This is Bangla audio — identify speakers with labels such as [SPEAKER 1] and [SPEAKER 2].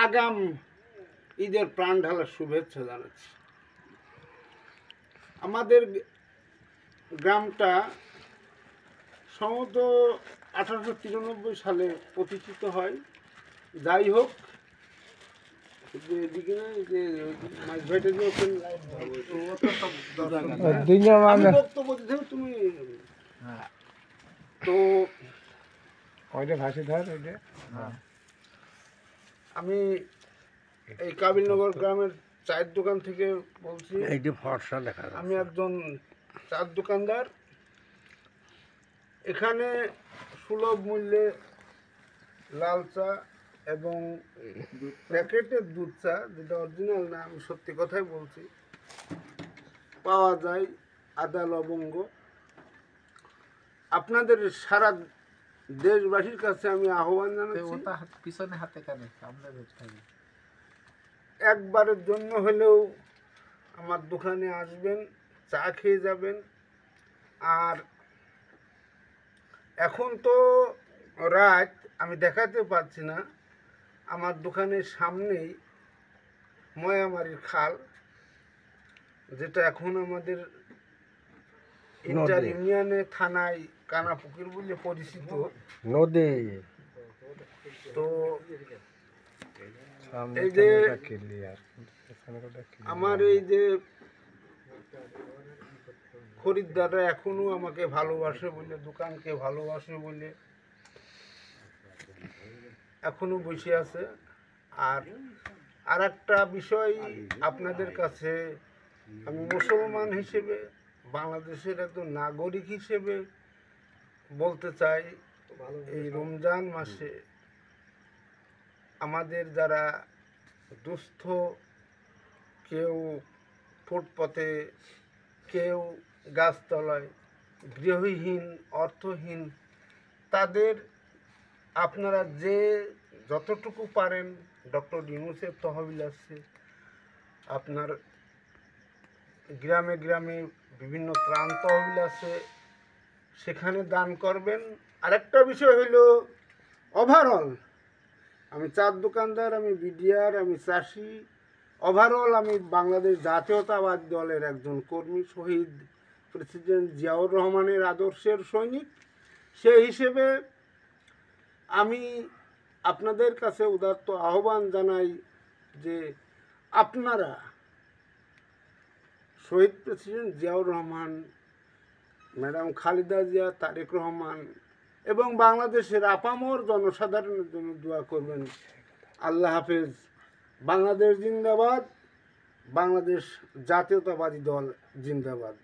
[SPEAKER 1] আগাম ঈদের প্রাণ ঢালার শুভেচ্ছা জানাচ্ছি। আমাদের গ্রামটা সম্ভবত 1893 সালে প্রতিষ্ঠিত হয়। যাই হোক, এদিকে না যে মাছ ভাইটা যে আমি বক্তব্য দিতে তুমি তো
[SPEAKER 2] ওইটা ভাসি ধর ওইটা।
[SPEAKER 1] আমি এই কাবিলনগর গ্রামের চায়ের দোকান থেকে বলছি।
[SPEAKER 2] এইটা ফর্সা লেখা
[SPEAKER 1] আমি একজন চার দোকানদার। এখানে সুলভ মূল্যে লাল চা এবং প্যাকেটের দুধ চা, যেটা অরিজিনাল না, আমি সত্যি কথাই বলছি, পাওয়া যায়। আদা লবঙ্গ। আপনাদের সারা দেশবাসীর কাছে আমি আহ্বান জানাচ্ছি,
[SPEAKER 2] পিছনে হাতে কানে সামনে
[SPEAKER 1] একবারের জন্য হলেও আমার দোকানে আসবেন, চা খেয়ে যাবেন। আর এখন তো রাত, আমি দেখাতে পারছি না, আমার দোকানের সামনেই ময়ামারির খাল, যেটা এখন আমাদের ইন্টার ইউনিয়নে থানায় কানাপুকুর বলে পরিচিত
[SPEAKER 2] নদী।
[SPEAKER 1] তো এই যে আমার এই যে খরিদ্দাররা এখনো আমাকে ভালোবাসে বলে, দোকানকে ভালোবাসে বলে এখনো বসে আছে। আর একটা বিষয় আপনাদের কাছে, আমি মুসলমান হিসেবে, বাংলাদেশের একজন নাগরিক হিসেবে বলতে চাই, এই রমজান মাসে আমাদের যারা দুস্থ, কেউ ফুটপথে, কেউ গাছতলায়, গৃহহীন, অর্থহীন, তাদের আপনারা যে যতটুকু পারেন, ডক্টর ইউনূসের তহবিল আছে, আপনার গ্রামে গ্রামে বিভিন্ন ত্রাণ তহবিল আছে, সেখানে দান করবেন। আরেকটা বিষয় হইল, ওভারঅল আমি চার দোকানদার, আমি বিডিআর, আমি চাষি, ওভারঅল আমি বাংলাদেশ জাতীয়তাবাদী দলের একজন কর্মী, শহীদ প্রেসিডেন্ট জিয়াউর রহমানের আদর্শের সৈনিক। সেই হিসেবে আমি আপনাদের কাছে উদাত্ত আহ্বান জানাই যে আপনারা শহীদ প্রেসিডেন্ট জিয়াউর রহমান, ম্যাডাম খালেদা জিয়া, তারেক রহমান এবং বাংলাদেশের আপামর জনসাধারণের জন্য দোয়া করবেন। আল্লাহ হাফেজ। বাংলাদেশ জিন্দাবাদ। বাংলাদেশ জাতীয়তাবাদী দল জিন্দাবাদ।